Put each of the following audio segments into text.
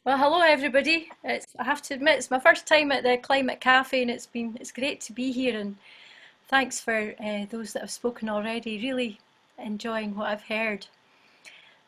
Well, hello everybody. I have to admit, it's my first time at the Climate Cafe, and it's great to be here. And thanks for those that have spoken already. Really enjoying what I've heard.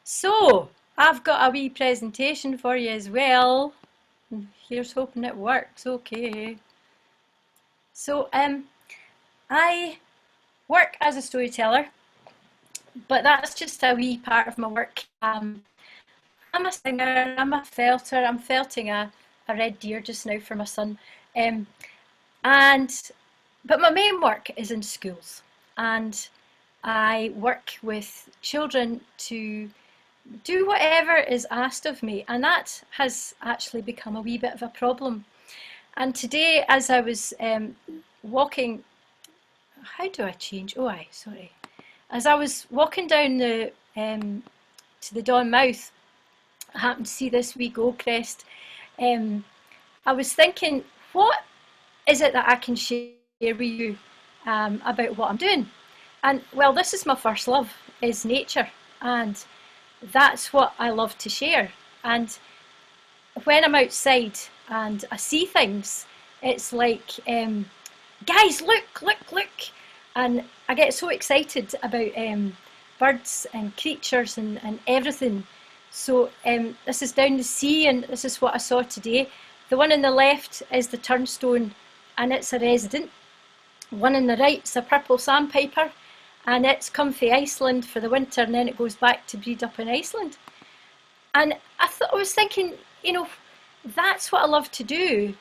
So I've got a wee presentation for you as well. Here's hoping it works. Okay. So I work as a storyteller, but that's just a wee part of my work. I'm a singer. I'm a felter. I'm felting a red deer just now for my son. Um, And but my main work is in schools, and I work with children to do whatever is asked of me, and that has actually become a wee bit of a problem. And today, as I was walking, how do I change? Oh, I sorry. As I was walking down the to the Don Mouth, I happened to see this wee gold crest. Um, I was thinking, what is it that I can share with you about what I'm doing? And well, this is my first love, is nature, and that's what I love to share. And when I'm outside and I see things, it's like, guys, look, and I get so excited about birds and creatures and everything. So this is down the sea, and this is what I saw today. The one on the left is the Turnstone, and it's a resident. One on the right's a purple sandpiper, and it's come from Iceland for the winter, and then it goes back to breed up in Iceland. And I was thinking, that's what I love to do.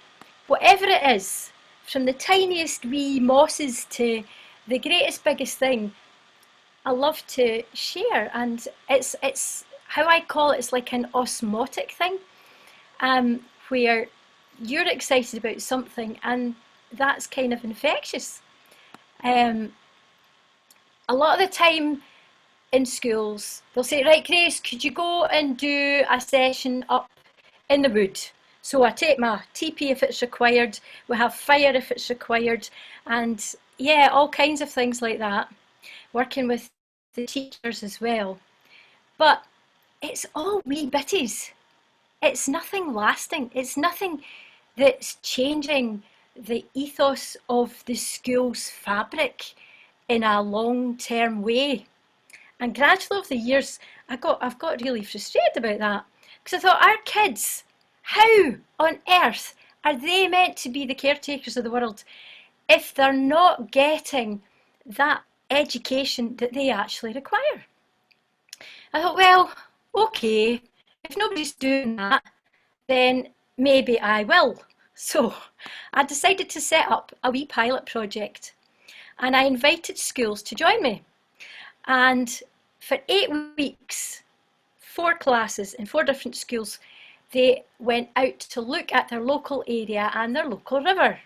Whatever it is, from the tiniest wee mosses to the greatest, biggest thing, I love to share. And it's how I call it. It's like an osmotic thing, where you're excited about something, and that's kind of infectious. Um, a lot of the time in schools, they'll say, right, Grace, could you go and do a session up in the wood? So I take my TP if it's required, we have fire if it's required, and yeah, all kinds of things like that, working with the teachers as well. But it's all wee bitties. It's nothing lasting. It's nothing that's changing the ethos of the school's fabric in a long-term way. And gradually over the years, I've got really frustrated about that, because I thought, our kids, how on earth are they meant to be the caretakers of the world if they're not getting that education that they actually require? I thought, well, okay, if nobody's doing that, then maybe I will. So I decided to set up a wee pilot project, and I invited schools to join me. And for 8 weeks, 4 classes in 4 different schools, they went out to look at their local area and their local river.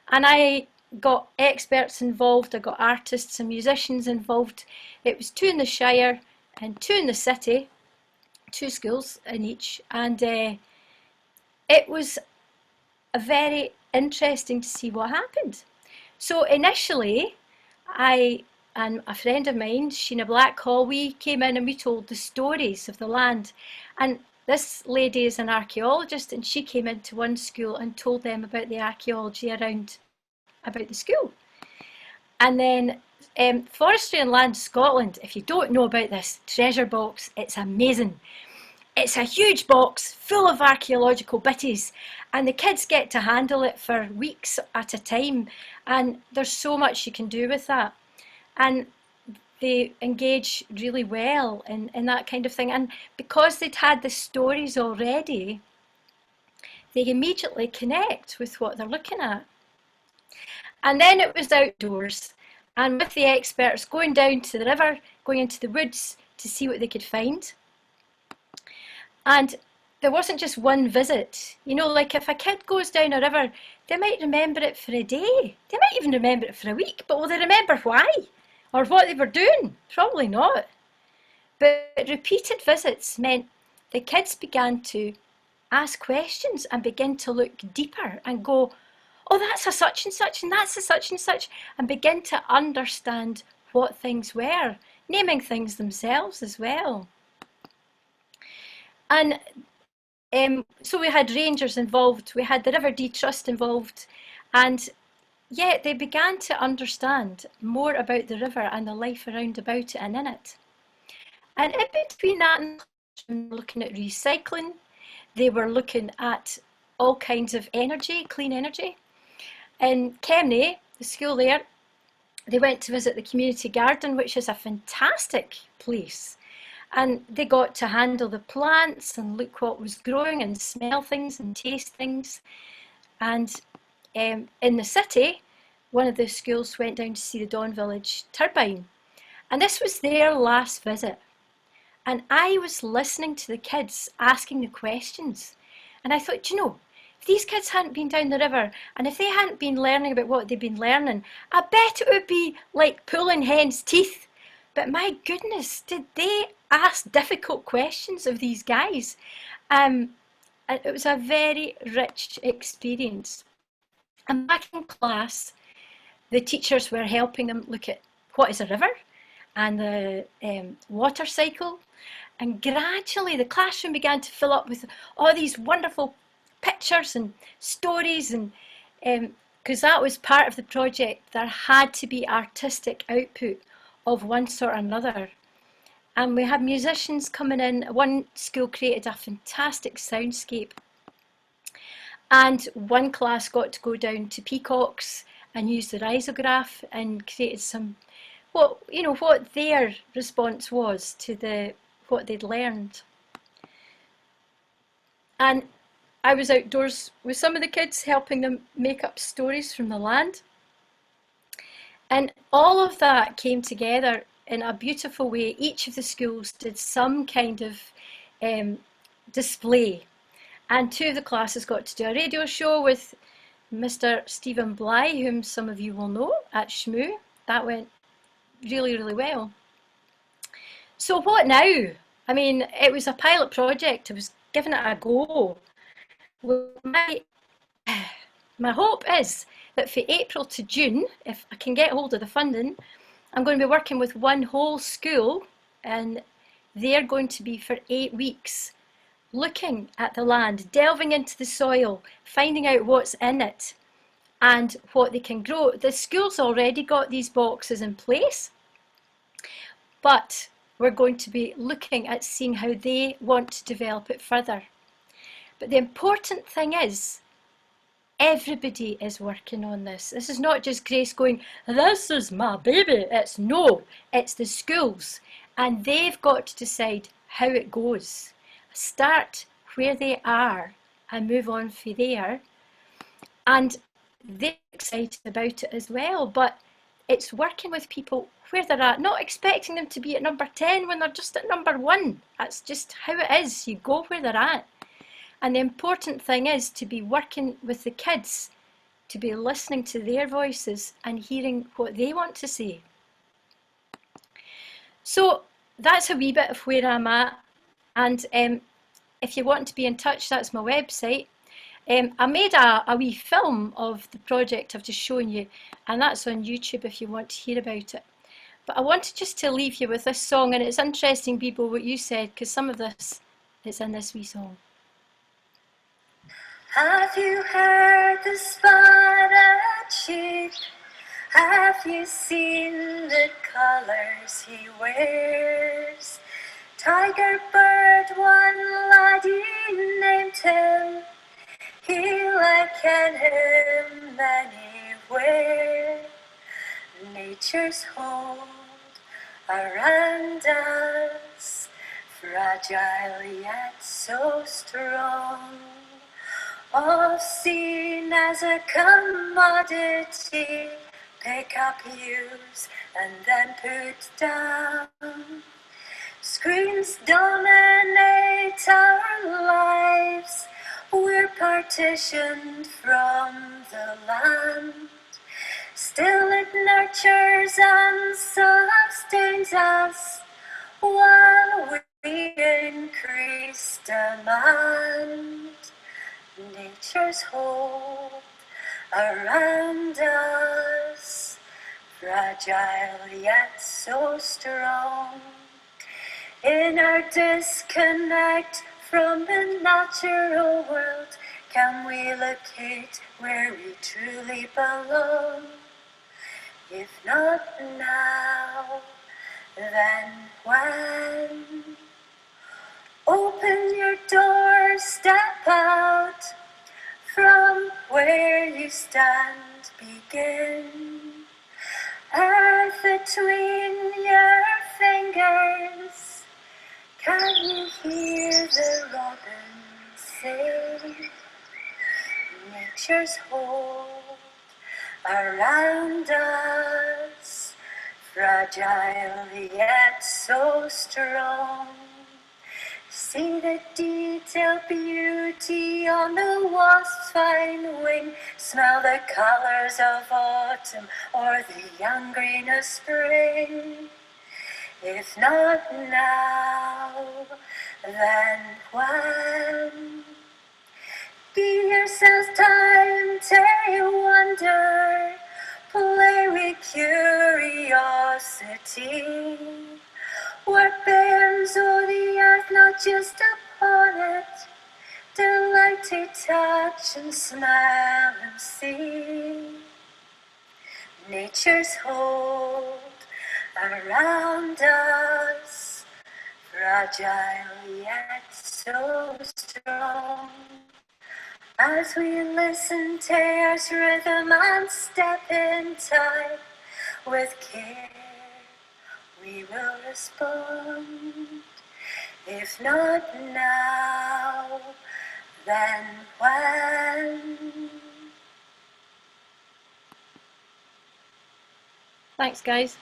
And I got experts involved, I got artists and musicians involved. It was 2 in the Shire and 2 in the city, 2 schools in each, and it was very interesting to see what happened. So initially, I and a friend of mine, Sheena Blackhall, we came in and we told the stories of the land. And this lady is an archaeologist, and she came into one school and told them about the archaeology around about the school. And then Forestry and Land Scotland, if you don't know about this treasure box, it's amazing. It's a huge box full of archaeological bitties, and the kids get to handle it for weeks at a time, and there's so much you can do with that. And they engage really well in that kind of thing. And because they'd had the stories already, they immediately connect with what they're looking at. And then it was outdoors, and with the experts going down to the river, going into the woods to see what they could find. And there wasn't just one visit. Like if a kid goes down a river, they might remember it for a day. They might even remember it for a week, but will they remember why? Or what they were doing? Probably not. But repeated visits meant the kids began to ask questions and begin to look deeper and go, oh, that's a such and such, and that's a such and such, and begin to understand what things were, naming things themselves as well. And So we had rangers involved, we had the River Dee Trust involved, and yeah, they began to understand more about the river and the life around about it and in it. And in between that, and looking at recycling, they were looking at all kinds of energy, clean energy. In Kemnay, the school there, they went to visit the community garden, which is a fantastic place. And they got to handle the plants and look what was growing and smell things and taste things. And in the city, one of the schools went down to see the Don Village turbine. And this was their last visit. And I was listening to the kids asking the questions. And I thought, you know, if these kids hadn't been down the river and if they hadn't been learning about what they'd been learning, I bet it would be like pulling hen's teeth. But my goodness, did they ask difficult questions of these guys? And it was a very rich experience. And back in class, the teachers were helping them look at what is a river and the water cycle. And gradually the classroom began to fill up with all these wonderful pictures and stories, and because that was part of the project, there had to be artistic output of one sort or another. And we had musicians coming in. One school created a fantastic soundscape, and one class got to go down to Peacocks and use the Risograph and created some, what their response was to what they'd learned. And I was outdoors with some of the kids helping them make up stories from the land. And all of that came together in a beautiful way. Each of the schools did some kind of display. And two of the classes got to do a radio show with Mr. Stephen Bly, whom some of you will know, at SHMU. That went really, really well. So what now? I mean, it was a pilot project. I was giving it a go. Well, my hope is that for April to June, if I can get hold of the funding, I'm going to be working with one whole school, and they're going to be for 8 weeks looking at the land, delving into the soil, finding out what's in it and what they can grow. The school's already got these boxes in place, but we're going to be looking at seeing how they want to develop it further. But the important thing is, everybody is working on this. This is not just Grace going, this is my baby. It's the schools, and they've got to decide how it goes. Start where they are and move on from there. And they're excited about it as well, but it's working with people where they're at, not expecting them to be at number 10 when they're just at number 1. That's just how it is. You go where they're at. And the important thing is to be working with the kids, to be listening to their voices and hearing what they want to say. So that's a wee bit of where I'm at. And if you want to be in touch, that's my website. I made a wee film of the project I've just shown you, and that's on YouTube if you want to hear about it. But I wanted just to leave you with this song, and it's interesting, Bebo, what you said, because some of this is in this wee song. Have you heard the spotted sheep? Have you seen the colors he wears? Tiger bird, one laddie named him. He likened him anywhere. Nature's hold around us, fragile yet so strong. All seen as a commodity, pick up, use, and then put down. Screens dominate our lives, we're partitioned from the land. Still it nurtures and sustains us, while we increase demand. Nature's hold around us, fragile yet so strong. In our disconnect from the natural world can we locate where we truly belong? If not now, then when? Open your door, step out from where you stand, begin. Earth between your fingers, can you hear the robins sing? Nature's hold around us, fragile yet so strong. See the detailed beauty on the wasp's fine wing. Smell the colors of autumn or the young green of spring. If not now, then when? Give yourselves time to wonder, play with curiosity. What bears o'er the earth, not just upon it, delight to touch and smell and see. Nature's hold around us, fragile yet so strong. As we listen to Earth's rhythm and step in time, with care we will respond. If not now, then when? Thanks, guys.